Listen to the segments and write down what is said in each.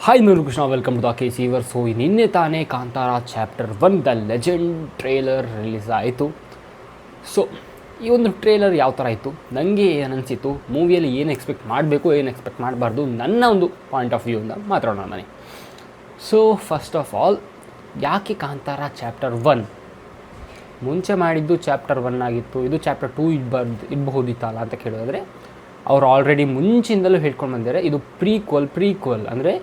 Hi ನಾನು Krishna, welcome to the K ಸೀವರ್. So ನಿನ್ನೆ ತಾನೇ Kantara chapter 1 the legend trailer release ಆಯಿತು. ಸೊ ಈ ಒಂದು ಟ್ರೇಲರ್ ಯಾವ ಥರ ಇತ್ತು, ನನಗೆ ಏನು ಅನಿಸಿತು, ಮೂವಿಯಲ್ಲಿ ಏನು ಎಕ್ಸ್ಪೆಕ್ಟ್ ಮಾಡಬೇಕು, ಏನು ಎಕ್ಸ್ಪೆಕ್ಟ್ ಮಾಡಬಾರ್ದು, ನನ್ನ ಒಂದು ಪಾಯಿಂಟ್ ಆಫ್ ವ್ಯೂಯಿಂದ ಮಾತಾಡೋಣ ನನಗೆ. ಸೊ ಫಸ್ಟ್ ಆಫ್ ಆಲ್, ಯಾಕೆ ಕಾಂತಾರ ಚಾಪ್ಟರ್ 1? ಮುಂಚೆ ಮಾಡಿದ್ದು ಚಾಪ್ಟರ್ 1 ಆಗಿತ್ತು, ಇದು ಚಾಪ್ಟರ್ 2 ಇರಬಹುದಿತ್ತಲ್ಲ ಅಂತ ಕೇಳಿದ್ರೆ, ಅವ್ರು ಆಲ್ರೆಡಿ ಮುಂಚಿಂದಲೂ ಹೇಳ್ಕೊಂಡು ಬಂದಿದ್ದಾರೆ ಇದು ಪ್ರೀಕ್ವಲ್ ಅಂದರೆ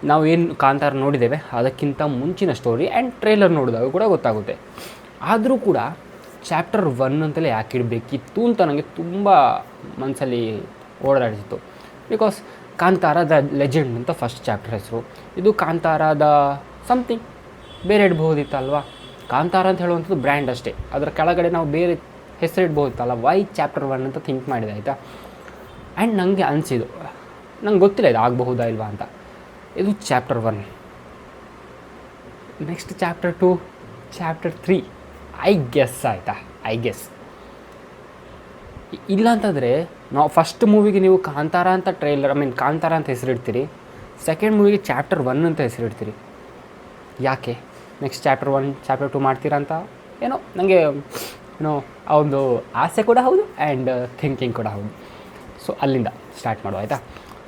ನಾವು ಏನು ಕಾಂತಾರ ನೋಡಿದ್ದೇವೆ ಅದಕ್ಕಿಂತ ಮುಂಚಿನ ಸ್ಟೋರಿ. ಆ್ಯಂಡ್ ಟ್ರೇಲರ್ ನೋಡಿದಾಗ ಕೂಡ ಗೊತ್ತಾಗುತ್ತೆ. ಆದರೂ ಕೂಡ ಚಾಪ್ಟರ್ 1 ಅಂತಲೇ ಯಾಕೆ ಇಡಬೇಕಿತ್ತು ಅಂತ ನನಗೆ ತುಂಬ ಮನಸ್ಸಲ್ಲಿ ಓಡಾಡಿಸಿತ್ತು. ಬಿಕಾಸ್ ಕಾಂತಾರ ದ ಲೆಜೆಂಡ್ ಅಂತ ಫಸ್ಟ್ ಚಾಪ್ಟರ್ ಹೆಸರು, ಇದು ಕಾಂತಾರದ ಸಮಥಿಂಗ್ ಬೇರೆ ಇಡ್ಬೋದಿತ್ತಲ್ವ. ಕಾಂತಾರ ಅಂತ ಹೇಳುವಂಥದ್ದು ಬ್ರ್ಯಾಂಡ್ ಅಷ್ಟೇ, ಅದರ ಕೆಳಗಡೆ ನಾವು ಬೇರೆ ಹೆಸರು ಇಡ್ಬೋದಿತ್ತಲ್ಲ. ವೈ ಚಾಪ್ಟರ್ 1 ಅಂತ ಥಿಂಕ್ ಮಾಡಿದೆ, ಆಯಿತಾ. ಆ್ಯಂಡ್ ನನಗೆ ಅನಿಸಿದ್ದು, ನಂಗೆ ಗೊತ್ತಿಲ್ಲ ಇದು ಆಗಬಹುದಾ ಇಲ್ವಾ ಅಂತ. ಇದು chapter 1. Next chapter 2, chapter 3 I guess, ಆಯಿತಾ. ಐ ಗೆಸ್ ಇಲ್ಲ ಅಂತಂದರೆ, ನಾವು ಫಸ್ಟ್ ಮೂವಿಗೆ ನೀವು ಕಾಂತಾರ ಅಂತ ಕಾಂತಾರ ಅಂತ ಹೆಸರಿಡ್ತೀರಿ, ಸೆಕೆಂಡ್ ಮೂವಿಗೆ ಚಾಪ್ಟರ್ 1 ಅಂತ ಹೆಸರಿಡ್ತೀರಿ. ಯಾಕೆ ನೆಕ್ಸ್ಟ್ ಚಾಪ್ಟರ್ 1 ಚಾಪ್ಟರ್ 2 ಮಾಡ್ತೀರಾ ಅಂತ ನನಗೆ ಆ ಒಂದು ಆಸೆ ಕೂಡ ಹೌದು ಆ್ಯಂಡ್ ಥಿಂಕಿಂಗ್ ಕೂಡ ಹೌದು. ಸೊ ಅಲ್ಲಿಂದ ಸ್ಟಾರ್ಟ್ ಮಾಡುವ, ಆಯಿತಾ.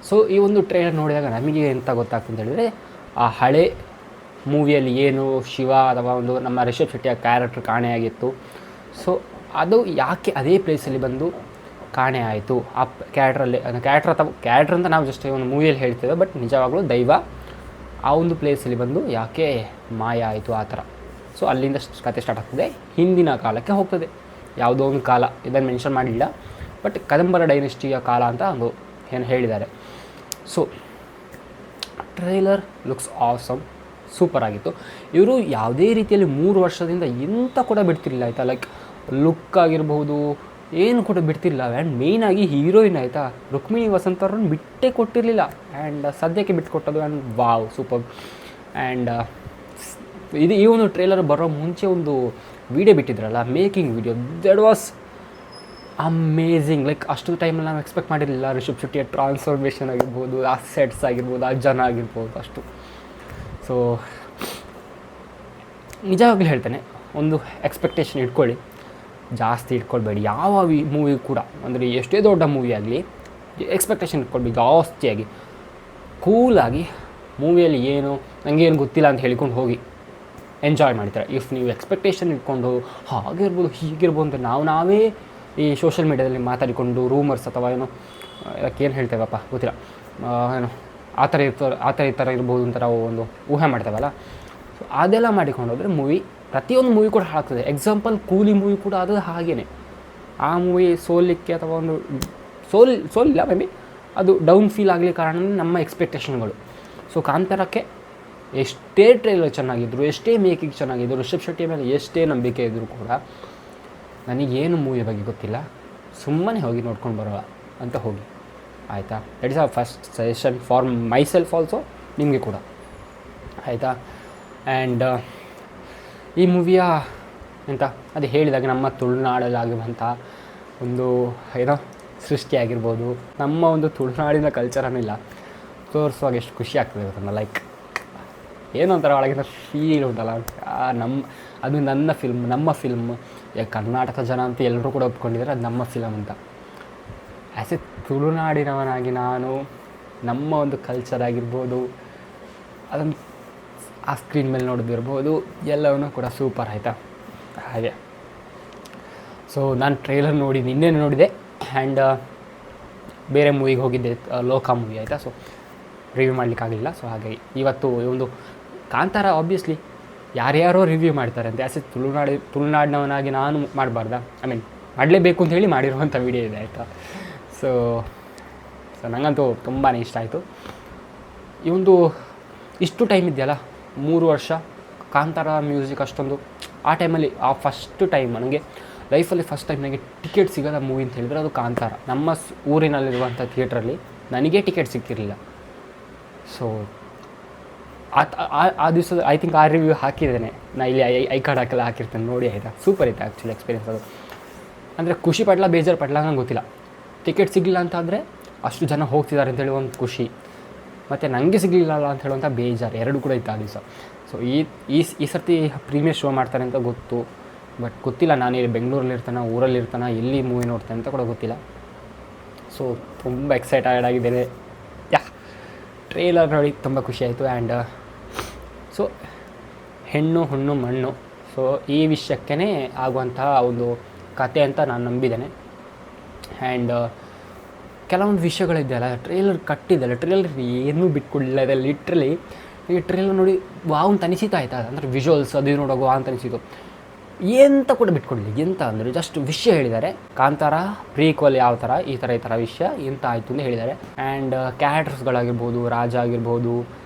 ಸೊ ಈ ಒಂದು ಟ್ರೇಲರ್ ನೋಡಿದಾಗ ನಮಗೆ ಎಂತ ಗೊತ್ತಾಗ್ತದೆ ಅಂತ ಹೇಳಿದರೆ, ಆ ಹಳೆ ಮೂವಿಯಲ್ಲಿ ಏನು ಶಿವ ಅಥವಾ ಒಂದು ನಮ್ಮ ರಿಷಬ್ ಶೆಟ್ಟಿಯ ಕ್ಯಾರೆಕ್ಟರ್ ಕಾಣೆಯಾಗಿತ್ತು, ಸೊ ಅದು ಯಾಕೆ ಅದೇ ಪ್ಲೇಸಲ್ಲಿ ಬಂದು ಕಾಣೆ ಆಯಿತು. ಆ ಕ್ಯಾರೆಕ್ಟರ್ ಅಂತ ನಾವು ಜಸ್ಟ್ ಒಂದು ಮೂವಿಯಲ್ಲಿ ಹೇಳ್ತೇವೆ, ಬಟ್ ನಿಜವಾಗ್ಲೂ ದೈವ ಆ ಒಂದು ಪ್ಲೇಸಲ್ಲಿ ಬಂದು ಯಾಕೆ ಮಾಯ ಆಯಿತು, ಆ ಥರ. ಸೊ ಅಲ್ಲಿಂದ ಕತೆ ಸ್ಟಾರ್ಟ್ ಆಗ್ತದೆ, ಹಿಂದಿನ ಕಾಲಕ್ಕೆ ಹೋಗ್ತದೆ. ಯಾವುದೋ ಒಂದು ಕಾಲ, ಇದನ್ನು ಮೆನ್ಷನ್ ಮಾಡಿಲ್ಲ, ಬಟ್ ಕದಂಬರ ಡೈನೆಸ್ಟಿಯ ಕಾಲ ಅಂತ ಒಂದು ಏನು ಹೇಳಿದ್ದಾರೆ. So trailer looks awesome, super ಆಗಿತ್ತು. ಇವರು ಯಾವುದೇ ರೀತಿಯಲ್ಲಿ 3 ವರ್ಷದಿಂದ ಎಂತ ಕೂಡ ಬಿಡ್ತಿರಲಿಲ್ಲ, ಆಯಿತಾ. ಲೈಕ್ ಲುಕ್ ಆಗಿರಬಹುದು, ಏನು ಕೂಡ ಬಿಡ್ತಿರಲಿಲ್ಲ. ಆ್ಯಂಡ್ ಮೇಯ್ನಾಗಿ ಹೀರೋಯಿನ್, ಆಯಿತಾ, ರುಕ್ಮಿಣಿ ವಸಂತ್ ಅವ್ರನ್ನ ಬಿಟ್ಟೇ ಕೊಟ್ಟಿರಲಿಲ್ಲ. ಆ್ಯಂಡ್ ಸದ್ಯಕ್ಕೆ ಬಿಟ್ಟುಕೊಟ್ಟದು. And wow, super. ಆ್ಯಂಡ್ ಈ ಒಂದು ಟ್ರೇಲರ್ ಬರೋ ಮುಂಚೆ ಒಂದು ವೀಡಿಯೋ ಬಿಟ್ಟಿದ್ರಲ್ಲ, making video, that was amazing. Like ಅಷ್ಟು ಟೈಮಲ್ಲಿ ನಾವು ಎಕ್ಸ್ಪೆಕ್ಟ್ ಮಾಡಿರಲಿಲ್ಲ. ರಿಷಬ್ ಶೆಟ್ಟಿಯ ಟ್ರಾನ್ಸ್ಫಾರ್ಮೇಷನ್ ಆಗಿರ್ಬೋದು, ಆ ಸೆಟ್ಸ್ ಆಗಿರ್ಬೋದು, ಆ ಜನ ಆಗಿರ್ಬೋದು, ಅಷ್ಟು. ಸೊ ನಿಜವಾಗ್ಲೂ ಹೇಳ್ತೇನೆ, ಒಂದು ಎಕ್ಸ್ಪೆಕ್ಟೇಷನ್ ಇಟ್ಕೊಳ್ಳಿ, ಜಾಸ್ತಿ ಇಟ್ಕೊಳ್ಬೇಡಿ. ಯಾವ ಮೂವಿ ಕೂಡ, ಅಂದರೆ ಎಷ್ಟೇ ದೊಡ್ಡ ಮೂವಿ ಆಗಲಿ, ಎಕ್ಸ್ಪೆಕ್ಟೇಷನ್ ಇಟ್ಕೊಳ್ಬೇಕು ಜಾಸ್ತಿಯಾಗಿ. ಕೂಲಾಗಿ ಮೂವಿಯಲ್ಲಿ ಏನು ನನಗೇನು ಗೊತ್ತಿಲ್ಲ ಅಂತ ಹೇಳಿಕೊಂಡು ಹೋಗಿ ಎಂಜಾಯ್ ಮಾಡ್ತಾರೆ. ಇಫ್ ನೀವು ಎಕ್ಸ್ಪೆಕ್ಟೇಷನ್ ಇಟ್ಕೊಂಡು ಹಾಗಿರ್ಬೋದು ಹೀಗಿರ್ಬೋದು ಅಂತ ನಾವೇ ಈ ಸೋಷಿಯಲ್ ಮೀಡ್ಯಾದಲ್ಲಿ ಮಾತಾಡಿಕೊಂಡು ರೂಮರ್ಸ್ ಅಥವಾ ಅದಕ್ಕೇನು ಹೇಳ್ತೇವಪ್ಪ ಗೊತ್ತಿಲ್ಲ, ಆ ಥರ ಈ ಥರ ಇರ್ಬೋದು ಅಂತ ನಾವು ಒಂದು ಊಹೆ ಮಾಡ್ತೇವಲ್ಲ. ಸೊ ಅದೆಲ್ಲ ಮಾಡಿಕೊಂಡೋದ್ರೆ ಮೂವಿ, ಪ್ರತಿಯೊಂದು ಮೂವಿ ಕೂಡ ಹಾಳಾಗ್ತದೆ. ಎಕ್ಸಾಂಪಲ್ ಕೂಲಿ ಮೂವಿ ಕೂಡ ಅದು ಹಾಗೇ. ಆ ಮೂವಿ ಸೋಲಿಕ್ಕೆ ಅಥವಾ ಒಂದು ಸೋಲಿಲ್ಲ, ಮೇ ಬಿ ಅದು ಡೌನ್ ಫೀಲ್ ಆಗಲಿ ಕಾರಣ ನಮ್ಮ ಎಕ್ಸ್ಪೆಕ್ಟೇಷನ್ಗಳು. ಸೊ ಕಾಂತಾರಕ್ಕೆ ಎಷ್ಟೇ ಟ್ರೈಲರ್ ಚೆನ್ನಾಗಿದ್ದರು, ಎಷ್ಟೇ ಮೇಕಿಂಗ್ ಚೆನ್ನಾಗಿದ್ದರು, ರಿಷಬ್ ಶೆಟ್ಟಿ ಮೇಲೆ ಎಷ್ಟೇ ನಂಬಿಕೆ ಇದ್ದರೂ ಕೂಡ ನನಗೇನು ಮೂವಿ ಬಗ್ಗೆ ಗೊತ್ತಿಲ್ಲ, ಸುಮ್ಮನೆ ಹೋಗಿ ನೋಡ್ಕೊಂಡು ಬರುವ ಅಂತ ಹೋಗಿ, ಆಯಿತಾ. ದಟ್ ಇಸ್ ಆ first suggestion for my self also, ನಿಮಗೆ ಕೂಡ, ಆಯಿತಾ. ಆ್ಯಂಡ್ ಈ ಮೂವಿಯ ಅದು ಹೇಳಿದಾಗ ನಮ್ಮ ತುಳುನಾಡಲ್ಲಾಗಿರುವಂಥ ಒಂದು ಸೃಷ್ಟಿಯಾಗಿರ್ಬೋದು, ನಮ್ಮ ಒಂದು ತುಳುನಾಡಿನ ಕಲ್ಚರನ್ನೆಲ್ಲ ತೋರಿಸುವಾಗ ಎಷ್ಟು ಖುಷಿ ಆಗ್ತದೆ ಗೊತ್ತಲ್ಲ. ಲೈಕ್ ಏನೋ ಒಂಥರ ಒಳಗಿನ ಫೀಲ್ ಉಂಟಲ್ಲ, ಅದು ನಮ್ಮ ಫಿಲ್ಮ್. ಕರ್ನಾಟಕ ಜನ ಅಂತ ಎಲ್ಲರೂ ಕೂಡ ಒಪ್ಕೊಂಡಿದ್ದಾರೆ ಅದು ನಮ್ಮ ಫಿಲಮ್ ಅಂತ. ಆ್ಯಸ್ ಎ ತುಳುನಾಡಿನವನಾಗಿ ನಾನು ನಮ್ಮ ಒಂದು ಕಲ್ಚರ್ ಆಗಿರ್ಬೋದು, ಅದನ್ನು ಆ ಸ್ಕ್ರೀನ್ ಮೇಲೆ ನೋಡೋದಿರ್ಬೋದು, ಎಲ್ಲವನ್ನೂ ಕೂಡ ಸೂಪರ್, ಆಯಿತಾ. ಹಾಗೆ ಸೊ ನಾನು ಟ್ರೇಲರ್ ನಿನ್ನೆ ನೋಡಿದೆ. ಆ್ಯಂಡ್ ಬೇರೆ ಮೂವಿಗೆ ಹೋಗಿದ್ದೆ, ಲೋಕ ಮೂವಿ, ಆಯಿತಾ. So review ಮಾಡಲಿಕ್ಕಾಗಲಿಲ್ಲ. ಸೊ ಹಾಗಾಗಿ ಇವತ್ತು ಒಂದು ಕಾಂತಾರ ಆಬ್ವಿಯಸ್ಲಿ ಯಾರ್ಯಾರೋ ರಿವ್ಯೂ ಮಾಡ್ತಾರೆ ಅಂತ, ಆ್ಯಸ್ ಎ ತುಳುನಾಡಿನವನಾಗಿ ನಾನು ಮಾಡಬಾರ್ದಾ, ಮಾಡಲೇಬೇಕು ಅಂತ ಹೇಳಿ ಮಾಡಿರುವಂಥ ವಿಡಿಯೋ ಇದೆ, ಆಯಿತಾ. ಸೊ ನನಗಂತೂ ತುಂಬಾ ಇಷ್ಟ ಆಯಿತು. ಈ ಒಂದು ಇಷ್ಟು ಟೈಮ್ ಇದೆಯಲ್ಲ, 3 ವರ್ಷ ಕಾಂತಾರ ಮ್ಯೂಸಿಕ್ ಅಷ್ಟೊಂದು ಆ ಟೈಮಲ್ಲಿ, ಆ ಫಸ್ಟ್ ಟೈಮ್ ನನಗೆ ಲೈಫಲ್ಲಿ ಫಸ್ಟ್ ಟೈಮ್ ನನಗೆ ಟಿಕೆಟ್ ಸಿಗೋದ ಮೂವಿ ಅಂತ ಹೇಳಿದರೆ ಅದು ಕಾಂತಾರ. ನಮ್ಮ ಊರಿನಲ್ಲಿರುವಂಥ ಥಿಯೇಟ್ರಲ್ಲಿ ನನಗೆ ಟಿಕೆಟ್ ಸಿಗ್ತಿರಲಿಲ್ಲ. ಸೊ ಆ ದಿವಸ ಐ ಥಿಂಕ್ ಆ ರಿವ್ಯೂ ಹಾಕಿದ್ದೇನೆ ನಾ, ಇಲ್ಲಿ ಐ ಕಾರ್ಡ್ ಹಾಕಿರ್ತೇನೆ ನೋಡಿ, ಆಯಿತಾ. ಸೂಪರ್ ಇತ್ತು ಆ್ಯಕ್ಚುಲಿ ಎಕ್ಸ್ಪೀರಿಯನ್ಸ್ ಅದು. ಅಂದರೆ ಖುಷಿ ಪಡ್ಲ ಬೇಜಾರು ಪಡ್ಲ ನಂಗೆ ಗೊತ್ತಿಲ್ಲ. ಟಿಕೆಟ್ ಸಿಗಲಿಲ್ಲ ಅಂತ ಅಂದರೆ ಅಷ್ಟು ಜನ ಹೋಗ್ತಿದ್ದಾರೆ ಅಂತೇಳಿ ಒಂದು ಖುಷಿ. ಮತ್ತು ನನಗೆ ಸಿಗಲಿಲ್ಲ ಅಂತ ಹೇಳುವಂಥ ಬೇಜಾರು ಎರಡು ಕೂಡ ಇತ್ತು ಆ ದಿವಸ. ಸೊ ಈ ಸರ್ತಿ ಪ್ರೀಮಿಯರ್ ಶೋ ಮಾಡ್ತಾರೆ ಅಂತ ಗೊತ್ತು, ಬಟ್ ಗೊತ್ತಿಲ್ಲ ನಾನು ಇಲ್ಲಿ ಬೆಂಗಳೂರಲ್ಲಿರ್ತಾನೆ, ಊರಲ್ಲಿರ್ತಾನೆ, ಎಲ್ಲಿ ಮೂವಿ ನೋಡ್ತೇನೆ ಅಂತ ಕೂಡ ಗೊತ್ತಿಲ್ಲ. ಸೊ ತುಂಬ ಎಕ್ಸೈಟೆಡ್ ಆಗಿದ್ದೇನೆ. ಟ್ರೇಲರ್ ನೋಡಿ ತುಂಬ ಖುಷಿ ಆಯಿತು. ಆ್ಯಂಡ್ ಸೊ ಹೆಣ್ಣು ಹುಣ್ಣು ಮಣ್ಣು, ಸೊ ಈ ವಿಷಯಕ್ಕೇ ಆಗುವಂತಹ ಒಂದು ಕತೆ ಅಂತ ನಾನು ನಂಬಿದ್ದೇನೆ. ಆ್ಯಂಡ್ ಕೆಲವೊಂದು ವಿಷಯಗಳಿದೆಯಲ್ಲ, ಟ್ರೇಲರ್ ಕಟ್ಟಿದ್ದಲ್ಲ, ಟ್ರೇಲರ್ ಏನೂ ಬಿಟ್ಕೊಡಲಿಲ್ಲ ಇದೆ. ಲಿಟ್ರಲಿ ಈ ಟ್ರೇಲರ್ ನೋಡಿ ವಾವ್ ಅಂತ ಅನಿಸಿತು ಆಯ್ತಾ, ಅಂದರೆ ವಿಜುವಲ್ಸ್ ಅದು ನೋಡೋದು ವಾವ್ ಅಂತ ಅನಿಸಿತು. ಎಂತ ಕೂಡ ಬಿಟ್ಕೊಡಲಿ, ಎಂತ ಅಂದರೆ ಜಸ್ಟ್ ವಿಷಯ ಹೇಳಿದ್ದಾರೆ. ಕಾಂತಾರ ಪ್ರೀಕ್ವಲ್ ಯಾವ ಥರ ಈ ಥರ ವಿಷಯ ಎಂತ ಆಯಿತು ಅಂತ ಹೇಳಿದ್ದಾರೆ. ಆ್ಯಂಡ್ ಕ್ಯಾರೆಕ್ಟರ್ಸ್ಗಳಾಗಿರ್ಬೋದು, ರಾಜ ಆಗಿರ್ಬೋದು,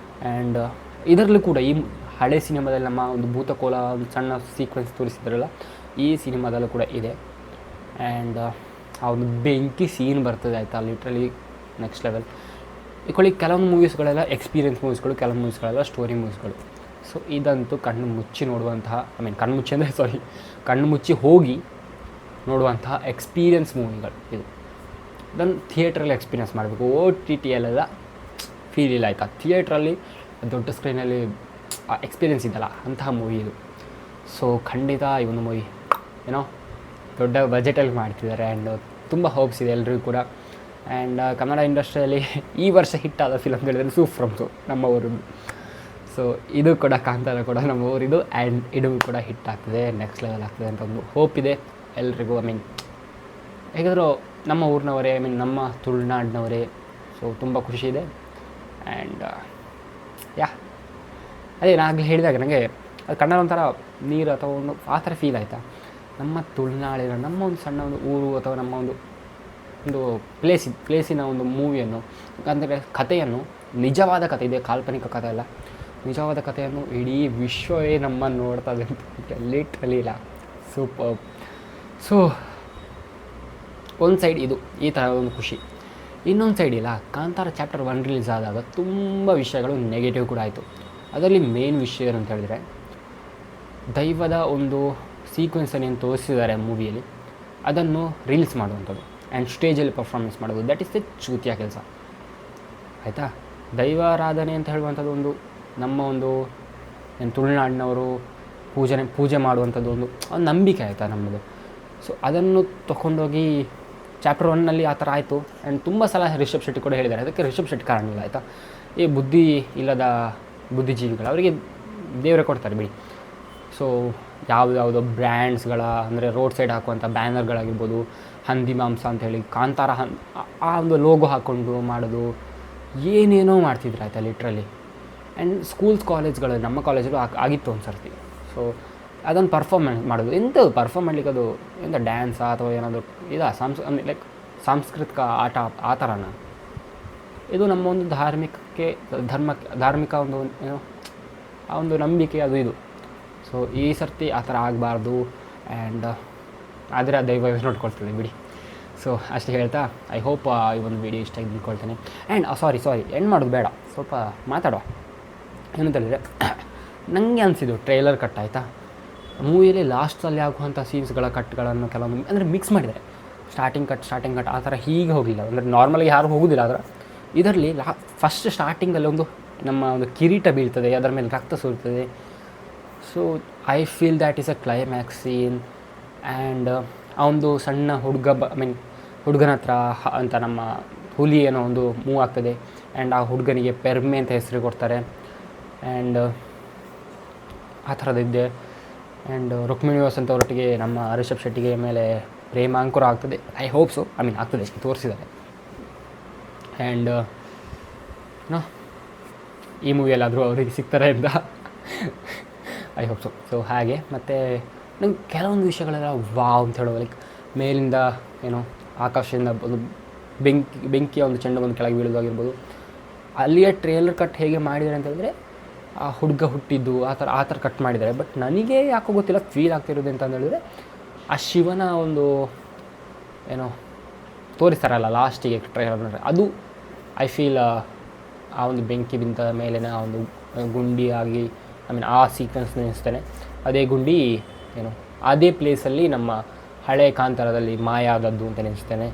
ಆ್ಯಂಡ್ ಇದರಲ್ಲೂ ಕೂಡ ಈ ಹಳೆ ಸಿನಿಮಾದಲ್ಲಿ ನಮ್ಮ ಒಂದು ಭೂತಕೋಲ ಒಂದು ಸಣ್ಣ ಸೀಕ್ವೆನ್ಸ್ ತೋರಿಸಿದ್ರಲ್ಲ, ಈ ಸಿನಿಮಾದಲ್ಲೂ ಕೂಡ ಇದೆ. ಆ್ಯಂಡ್ ಆ ಒಂದು ಬೆಂಕಿ ಸೀನ್ ಬರ್ತದೆ ಆಯಿತಾ, ಲಿಟ್ರಲಿ ನೆಕ್ಸ್ಟ್ ಲೆವೆಲ್. ಇಕೊಳ್ಳಿ ಕೆಲವೊಂದು ಮೂವೀಸ್ಗಳೆಲ್ಲ ಎಕ್ಸ್ಪೀರಿಯನ್ಸ್ ಮೂವೀಸ್ಗಳು, ಕೆಲವೊಂದು ಮೂವೀಸ್ಗಳೆಲ್ಲ ಸ್ಟೋರಿ ಮೂವೀಸ್ಗಳು. ಸೊ ಇದಂತೂ ಕಣ್ಣು ಮುಚ್ಚಿ ನೋಡುವಂತಹ, ಕಣ್ಣು ಮುಚ್ಚಿ ಅಂದರೆ ಕಣ್ಣು ಮುಚ್ಚಿ ಹೋಗಿ ನೋಡುವಂತಹ ಎಕ್ಸ್ಪೀರಿಯನ್ಸ್ ಮೂವಿಗಳು ಇದು. ಇದನ್ನು ಥಿಯೇಟ್ರಲ್ಲಿ ಎಕ್ಸ್ಪೀರಿಯನ್ಸ್ ಮಾಡಬೇಕು, OTTಯಲ್ಲೆಲ್ಲ ಫೀಲ್ ಇಲ್ಲ ಆಯಿತಾ. ಥಿಯೇಟ್ರಲ್ಲಿ ದೊಡ್ಡ ಸ್ಕ್ರೀನಲ್ಲಿ ಎಕ್ಸ್ಪೀರಿಯನ್ಸ್ ಇದಲ್ಲ, ಅಂತಹ ಮೂವಿ ಇದು. ಸೊ ಖಂಡಿತ ಈ ಒಂದು ಮೂವಿ ಏನೋ ದೊಡ್ಡ ಬಜೆಟಲ್ಲಿ ಮಾಡ್ತಿದ್ದಾರೆ. ಆ್ಯಂಡ್ ತುಂಬ ಹೋಪ್ಸ್ ಇದೆ ಎಲ್ರಿಗೂ ಕೂಡ. ಆ್ಯಂಡ್ ಕನ್ನಡ ಇಂಡಸ್ಟ್ರಿಯಲ್ಲಿ ಈ ವರ್ಷ ಹಿಟ್ಟಾದ ಫಿಲಮ್ ಹೇಳಿದರೆ ಸೂಫ್ರಮ್ಸು ನಮ್ಮ ಊರಿದ್ದು. ಸೊ ಇದು ಕೂಡ ಕಾಂತಾರ ಕೂಡ ನಮ್ಮ ಊರಿದು. ಆ್ಯಂಡ್ ಇದು ಕೂಡ ಹಿಟ್ ಆಗ್ತದೆ, ನೆಕ್ಸ್ಟ್ ಲೆವೆಲ್ ಆಗ್ತದೆ ಅಂತ ಒಂದು ಹೋಪ್ ಇದೆ ಎಲ್ರಿಗೂ. ಹೇಗಾದರೂ ನಮ್ಮ ಊರಿನವರೇ, ನಮ್ಮ ತುಳುನಾಡಿನವರೇ. ಸೊ ತುಂಬ ಖುಷಿ ಇದೆ. ಆ್ಯಂಡ್ ಅದೇ ನಾನು ಆಗಲೇ ಹೇಳಿದಾಗ ನನಗೆ ಅದು ಕನ್ನಡ ಒಂಥರ ನೀರು ಅಥವಾ ಒಂದು ಆ ಥರ ಫೀಲ್ ಆಯಿತಾ. ನಮ್ಮ ತುಳುನಾಡಿನ ನಮ್ಮ ಒಂದು ಸಣ್ಣ ಒಂದು ಊರು ಅಥವಾ ನಮ್ಮ ಒಂದು ಪ್ಲೇಸಿನ ಒಂದು ಮೂವಿಯನ್ನು, ಅಂದರೆ ಕಥೆಯನ್ನು, ನಿಜವಾದ ಕಥೆ ಇದೆ, ಕಾಲ್ಪನಿಕ ಕಥೆ ಅಲ್ಲ, ನಿಜವಾದ ಕಥೆಯನ್ನು ಇಡೀ ವಿಶ್ವವೇ ನಮ್ಮನ್ನು ನೋಡ್ತದೆ ಅಂತ ಲಿಟ್ರಲಿ ಇಲ್ಲ. ಸೂಪರ್. ಸೊ ಒಂದು ಸೈಡ್ ಇದು ಈ ಥರ ಒಂದು ಖುಷಿ. ಇನ್ನೊಂದು ಸೈಡ್ ಇಲ್ಲ, ಕಾಂತಾರ ಚಾಪ್ಟರ್ 1 ರಿಲೀಸ್ ಆದಾಗ ತುಂಬ ವಿಷಯಗಳು ನೆಗೆಟಿವ್ ಕೂಡ ಆಯಿತು. ಅದರಲ್ಲಿ ಮೇನ್ ವಿಷಯ ಏನು ಅಂತ ಹೇಳಿದ್ರೆ, ದೈವದ ಒಂದು ಸೀಕ್ವೆನ್ಸನ್ನು ಏನು ತೋರಿಸಿದ್ದಾರೆ ಮೂವಿಯಲ್ಲಿ, ಅದನ್ನು ರೀಲ್ಸ್ ಮಾಡುವಂಥದ್ದು ಆ್ಯಂಡ್ ಸ್ಟೇಜಲ್ಲಿ ಪರ್ಫಾರ್ಮೆನ್ಸ್ ಮಾಡೋದು. ದಟ್ ಇಸ್ ದ ಚೂತಿಯ ಕೆಲಸ ಆಯಿತಾ. ದೈವಾರಾಧನೆ ಅಂತ ಹೇಳುವಂಥದ್ದು ಒಂದು ನಮ್ಮ ಒಂದು ಏನು ತುಳುನಾಡಿನವರು ಪೂಜೆ ಮಾಡುವಂಥದ್ದು ಒಂದು ನಂಬಿಕೆ ಆಯಿತಾ ನಮ್ಮದು. ಸೊ ಅದನ್ನು ತೊಗೊಂಡೋಗಿ ಚಾಪ್ಟರ್ 1ನಲ್ಲಿ ಆ ಥರ ಆಯಿತು. ಆ್ಯಂಡ್ ತುಂಬ ಸಲ ರಿಷಬ್ ಶೆಟ್ಟಿ ಕೂಡ ಹೇಳಿದ್ದಾರೆ. ಅದಕ್ಕೆ ರಿಷಬ್ ಶೆಟ್ಟಿ ಕಾರಣ ಇಲ್ಲ ಆಯಿತಾ. ಈ ಬುದ್ಧಿ ಇಲ್ಲದ ಬುದ್ಧಿಜೀವಿಗಳು ಅವರಿಗೆ ದೇವರೇ ಕೊಡ್ತಾರೆ ಬಿಡಿ. ಸೊ ಯಾವುದೋ ಬ್ರ್ಯಾಂಡ್ಸ್ಗಳ, ಅಂದರೆ ರೋಡ್ ಸೈಡ್ ಹಾಕುವಂಥ ಬ್ಯಾನರ್ಗಳಾಗಿರ್ಬೋದು, ಹಂದಿ ಮಾಂಸ ಅಂಥೇಳಿ ಕಾಂತಾರ ಆ ಒಂದು ಲೋಗೋ ಹಾಕ್ಕೊಂಡು ಮಾಡೋದು, ಏನೇನೋ ಮಾಡ್ತಿದ್ರು ಆಯಿತಾ ಲಿಟ್ರಲಿ. ಆ್ಯಂಡ್ ಸ್ಕೂಲ್ಸ್ ಕಾಲೇಜ್ಗಳು, ನಮ್ಮ ಕಾಲೇಜಲ್ಲೂ ಆಗಿತ್ತು ಒಂದು ಸರ್ತಿ. ಸೊ ಅದನ್ನು ಪರ್ಫಾರ್ಮೆನ್ಸ್ ಮಾಡೋದು, ಎಂತ ಪರ್ಫಾರ್ಮ್ ಮಾಡಲಿಕ್ಕೆ ಅದು ಎಂತ ಡ್ಯಾನ್ಸಾ ಅಥವಾ ಏನಾದರೂ ಇದಾ ಲೈಕ್ ಸಾಂಸ್ಕೃತಿಕ ಆಟ ಆ ಥರನ. ಇದು ನಮ್ಮ ಒಂದು ಧಾರ್ಮಿಕ ಒಂದು ಏನೋ ಆ ಒಂದು ನಂಬಿಕೆ ಅದು ಇದು. ಸೊ ಈ ಸರ್ತಿ ಆ ಥರ ಆಗಬಾರ್ದು. ಆ್ಯಂಡ್ ಆದರೆ ಆ ದೈವ ನೋಡ್ಕೊಳ್ತದೆ ಬಿಡಿ. ಸೊ ಅಷ್ಟೇ ಹೇಳ್ತಾ ಐ ಹೋಪ್ ಈ ಒಂದು ವಿಡಿಯೋ ಇಷ್ಟ ಆಗಿ ತಿಳ್ಕೊಳ್ತೇನೆ. ಆ್ಯಂಡ್ ಸಾರಿ ಎಂಡ್ ಮಾಡೋದು ಬೇಡ, ಸ್ವಲ್ಪ ಮಾತಾಡುವ. ಏನಂತ ಹೇಳಿದ್ರೆ, ನನಗೆ ಅನಿಸಿದ್ದು ಟ್ರೈಲರ್ ಕಟ್ ಆಯಿತಾ, ಮೂವಿಯಲ್ಲಿ ಲಾಸ್ಟಲ್ಲಿ ಆಗುವಂಥ ಸೀನ್ಸ್ಗಳ ಕಟ್ಗಳನ್ನು ಕೆಲವೊಂದು ಅಂದರೆ ಮಿಕ್ಸ್ ಮಾಡಿದ್ದಾರೆ. ಸ್ಟಾರ್ಟಿಂಗ್ ಕಟ್ ಆ ಥರ ಹೀಗೆ ಹೋಗಲಿಲ್ಲ. ಅಂದರೆ ನಾರ್ಮಲಾಗಿ ಯಾರೂ ಹೋಗೋದಿಲ್ಲ. ಆದರೆ ಇದರಲ್ಲಿ ಫಸ್ಟ್ ಸ್ಟಾರ್ಟಿಂಗಲ್ಲಿ ಒಂದು ನಮ್ಮ ಒಂದು ಕಿರೀಟ ಬೀಳ್ತದೆ, ಅದರ ಮೇಲೆ ರಕ್ತ ಸುರಿತದೆ. So I feel that is a climax scene. And ಆ ಒಂದು ಸಣ್ಣ ಹುಡುಗನ ಹತ್ರ ಅಂತ ನಮ್ಮ ಹುಲಿ ಏನೋ ಒಂದು ಮೂವ್ ಆಗ್ತದೆ. ಆ್ಯಂಡ್ ಆ ಹುಡುಗನಿಗೆ ಪೆರ್ಮೆ ಅಂತ ಹೆಸರು ಕೊಡ್ತಾರೆ. ಆ್ಯಂಡ್ ಆ ಥರದ್ದಿದೆ. ಆ್ಯಂಡ್ ರುಕ್ಮಿಣಿ ವಸಂತವರೊಟ್ಟಿಗೆ ನಮ್ಮ ರಿಷಬ್ ಶೆಟ್ಟಿಗೆ ಮೇಲೆ ಪ್ರೇಮಾಂಕುರ ಆಗ್ತದೆ. ಐ ಹೋಪ್ ಸೊ, ಆಗ್ತದೆ, ತೋರಿಸಿದ್ದಾರೆ. ಆ್ಯಂಡ್ ಈ ಮೂವಿಯಲ್ಲಾದರೂ ಅವರಿಗೆ ಸಿಗ್ತಾರೆ ಅಂತ ಐ ಹೋಪ್ ಸೊ. ಸೊ ಹಾಗೆ ಮತ್ತು ನಂಗೆ ಕೆಲವೊಂದು ವಿಷಯಗಳೆಲ್ಲ ವಾವ್ ಅಂತ ಹೇಳೋ, ಲೈಕ್ ಮೇಲಿಂದ ಏನೋ ಆಕಾಶದಿಂದ ಒಂದು ಬೆಂಕಿಯ ಒಂದು ಚೆಂಡು ಒಂದು ಕೆಳಗೆ ಬೀಳೋದಾಗಿರ್ಬೋದು. ಅಲ್ಲಿಯ ಟ್ರೇಲರ್ ಕಟ್ ಹೇಗೆ ಮಾಡಿದ್ದಾರೆ ಅಂತ ಹೇಳಿದ್ರೆ, ಆ ಹುಡುಗ ಹುಟ್ಟಿದ್ದು ಆ ಥರ ಕಟ್ ಮಾಡಿದ್ದಾರೆ. ಬಟ್ ನನಗೆ ಯಾಕೋ ಗೊತ್ತಿಲ್ಲ, ಫೀಲ್ ಆಗ್ತಿರೋದು ಅಂತ ಹೇಳಿದ್ರೆ, ಆ ಶಿವನ ಒಂದು ಏನೋ ತೋರಿಸ್ತಾರಲ್ಲ ಲಾಸ್ಟಿಗೆ ಟ್ರೇಲರ್, ಅದು ಐ ಫೀಲ್ ಆ ಒಂದು ಬೆಂಕಿ ಬಿಂದ ಮೇಲಿನ ಒಂದು ಗುಂಡಿಯಾಗಿ ಆ ಸೀಕ್ವೆನ್ಸ್ ನೆನೆಸ್ತೇನೆ. ಅದೇ ಗುಂಡಿ ಏನು ಅದೇ ಪ್ಲೇಸಲ್ಲಿ ನಮ್ಮ ಹಳೆ ಕಾಂತಾರದಲ್ಲಿ ಮಾಯ ಆದದ್ದು ಅಂತ ನೆನೆಸ್ತೇನೆ.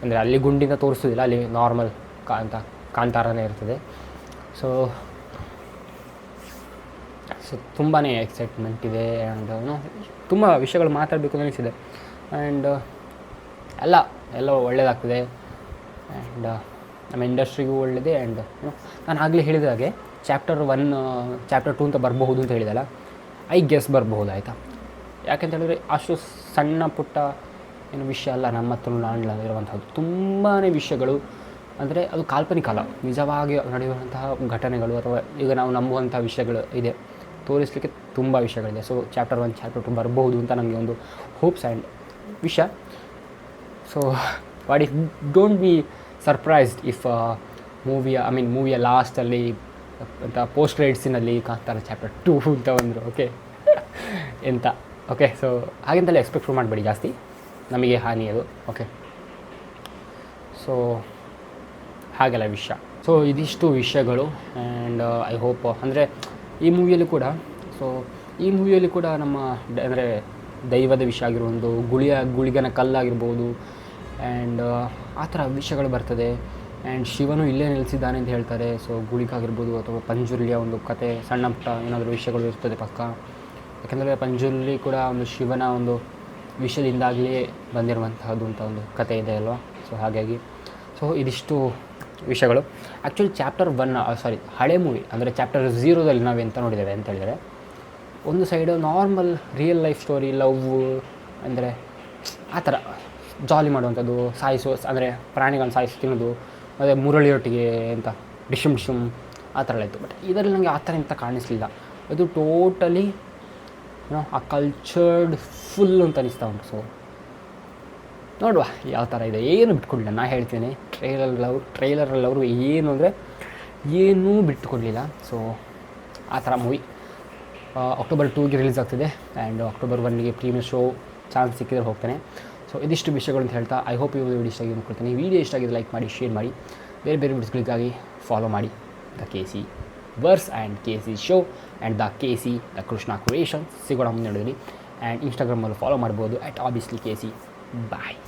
ಅಂದರೆ ಅಲ್ಲಿ ಗುಂಡಿನ ತೋರಿಸೋದಿಲ್ಲ, ಅಲ್ಲಿ ನಾರ್ಮಲ್ ಕಾಂತಾರನೇ ಇರ್ತದೆ. ಸೊ ತುಂಬಾ ಎಕ್ಸೈಟ್ಮೆಂಟ್ ಇದೆ. ಆ್ಯಂಡ್ ತುಂಬ ವಿಷಯಗಳು ಮಾತಾಡಬೇಕು ಅನ್ನಿಸಿದೆ. ಆ್ಯಂಡ್ ಎಲ್ಲ ಒಳ್ಳೆಯದಾಗ್ತದೆ. ಆ್ಯಂಡ್ ನಮ್ಮ ಇಂಡಸ್ಟ್ರಿಗೂ ಒಳ್ಳೆಯದೇ. ಆ್ಯಂಡ್ ನಾನು ಆಗಲೇ ಹೇಳಿದ ಹಾಗೆ ಚಾಪ್ಟರ್ 1 ಚಾಪ್ಟರ್ 2 ಅಂತ ಬರಬಹುದು ಅಂತ ಹೇಳಿದಲ್ಲ, ಐ ಗೆಸ್ ಬರಬಹುದು, ಆಯಿತಾ. ಯಾಕೆಂತ ಹೇಳಿದ್ರೆ ಅಷ್ಟು ಸಣ್ಣ ಪುಟ್ಟ ಏನು ವಿಷಯ ಅಲ್ಲ ನಮ್ಮ ತುಳುನಾಡಿನಲ್ಲಿರುವಂಥದ್ದು. ತುಂಬಾ ವಿಷಯಗಳು, ಅಂದರೆ ಅದು ಕಾಲ್ಪನಿಕ ಅಲ್ಲ, ನಿಜವಾಗಿ ನಡೆಯುವಂತಹ ಘಟನೆಗಳು ಅಥವಾ ಈಗ ನಾವು ನಂಬುವಂಥ ವಿಷಯಗಳು ಇದೆ, ತೋರಿಸಲಿಕ್ಕೆ ತುಂಬ ವಿಷಯಗಳಿದೆ. ಸೊ ಚಾಪ್ಟರ್ 1 ಚಾಪ್ಟರ್ 2 ಬರಬಹುದು ಅಂತ ನನಗೆ ಒಂದು ಹೋಪ್ಸ್ ಆ್ಯಂಡ್ ವಿಷಯ. So what if don't be surprised if ಮೂವಿಯ ಲಾಸ್ಟಲ್ಲಿ ಅಂತ ಪೋಸ್ಟ್ ಕ್ರೆಡಿಟ್ಸಿನಲ್ಲಿ ಕಾಣ್ತಾರೆ ಚಾಪ್ಟರ್ 2 ಅಂತ ಬಂದರು. ಓಕೆ ಎಂತ ಓಕೆ. ಸೊ ಹಾಗೆಂತಲೇ ಎಕ್ಸ್ಪೆಕ್ಟ್ ಮಾಡಬೇಡಿ ಜಾಸ್ತಿ, ನಮಗೆ ಹಾನಿ ಅದು. ಓಕೆ, ಸೊ ಹಾಗೆಲ್ಲ ವಿಷಯ. ಸೊ ಇದಿಷ್ಟು ವಿಷಯಗಳು. ಆ್ಯಂಡ್ ಐ ಹೋಪ್ ಅಂದರೆ ಈ ಮೂವಿಯಲ್ಲಿ ಕೂಡ ನಮ್ಮ ಅಂದರೆ ದೈವದ ವಿಷಯ ಆಗಿರ್ಬೋದು, ಗುಳಿಗನ ಕಲ್ಲಾಗಿರ್ಬೋದು, ಆ್ಯಂಡ್ ಆ ಥರ ವಿಷಯಗಳು ಬರ್ತದೆ. ಆ್ಯಂಡ್ ಶಿವನು ಇಲ್ಲೇ ನೆಲೆಸಿದ್ದಾನೆ ಅಂತ ಹೇಳ್ತಾರೆ. ಸೊ ಗುಳಿಗಾಗಿರ್ಬೋದು ಅಥವಾ ಪಂಜುರ್ಲಿಯ ಒಂದು ಕತೆ, ಸಣ್ಣ ಪುಟ್ಟ ಏನಾದರೂ ವಿಷಯಗಳು ಇರ್ತದೆ ಪಕ್ಕ. ಯಾಕೆಂದರೆ ಪಂಜುರ್ಲಿ ಕೂಡ ಒಂದು ಶಿವನ ಒಂದು ವಿಷಯದಿಂದಾಗಲೇ ಬಂದಿರುವಂತಹದ್ದು ಅಂತ ಒಂದು ಕತೆ ಇದೆ ಅಲ್ವಾ. ಸೊ ಹಾಗಾಗಿ ಇದಿಷ್ಟು ವಿಷಯಗಳು. ಆ್ಯಕ್ಚುಲಿ ಚಾಪ್ಟರ್ 1 ಹಳೆ ಮೂವಿ ಅಂದರೆ ಚಾಪ್ಟರ್ 0ದಲ್ಲಿ ನಾವು ಎಂತ ನೋಡಿದ್ದೇವೆ ಅಂತ ಹೇಳಿದರೆ, ಒಂದು side normal real life story, love, ಅಂದರೆ ಆ ಥರ ಜಾಲಿ ಮಾಡುವಂಥದ್ದು, ಅಂದರೆ ಪ್ರಾಣಿಗಳನ್ನ ಸಾಯಿಸಿ ತಿನ್ನೋದು, ಮತ್ತು ಮುರಳಿಯೊಟ್ಟಿಗೆ ಅಂತ ಡಿಶಮ್ ಆ ಥರ ಇತ್ತು. ಬಟ್ ಇದರಲ್ಲಿ ನನಗೆ ಆ ಥರ ಎಂತ ಕಾಣಿಸಲಿಲ್ಲ. ಇದು ಟೋಟಲಿ ಆ ಕಲ್ಚರ್ಡ್ ಫುಲ್ ಅಂತ ಅನಿಸ್ತಾ ಉಂಟು. ಸೊ ನೋಡುವ ಯಾವ ಥರ ಇದೆ, ಏನು ಬಿಟ್ಕೊಡ್ಲಿಲ್ಲ. ನಾನು ಹೇಳ್ತೀನಿ, ಟ್ರೈಲರಲ್ಲಿ ಅವರು ಏನು ಅಂದರೆ ಏನೂ ಬಿಟ್ಟುಕೊಡಲಿಲ್ಲ. ಸೊ ಆ ಥರ ಮೂವಿ ಅಕ್ಟೋಬರ್ 2ಗೆ ರಿಲೀಸ್ ಆಗ್ತಿದೆ. ಆ್ಯಂಡ್ ಅಕ್ಟೋಬರ್ 1ಗೆ ಪ್ರೀಮಿಯರ್ ಶೋ ಚಾನ್ಸ್ ಸಿಕ್ಕಿದ್ರೆ ಹೋಗ್ತೇನೆ. ಸೊ ಇದಿಷ್ಟು ವಿಷಯಗಳು ಅಂತ ಹೇಳ್ತಾ ಐ ಹೋಪ್ ವಿಡಿಯೋ ಇಷ್ಟ ಆಗಿ ನೋಡ್ಕೊಳ್ತೀನಿ. ವಿಡಿಯೋ ಇಷ್ಟ ಆಗಿದೆ ಲೈಕ್ ಮಾಡಿ, ಶೇರ್ ಮಾಡಿ, ಬೇರೆ ವಿಡಿಯೋಸ್ಗಳಿಗಾಗಿ ಫಾಲೋ ಮಾಡಿ the KC verse and KC show and the Krishna creations. ಸಿಗೋಣ ಮುಂದೆ ನೋಡಿದ್ರಿ. ಆ್ಯಂಡ್ ಇನ್ಸ್ಟಾಗ್ರಾಮಲ್ಲಿ ಫಾಲೋ ಮಾಡ್ಬೋದು @obviously KC. ಬಾಯ್.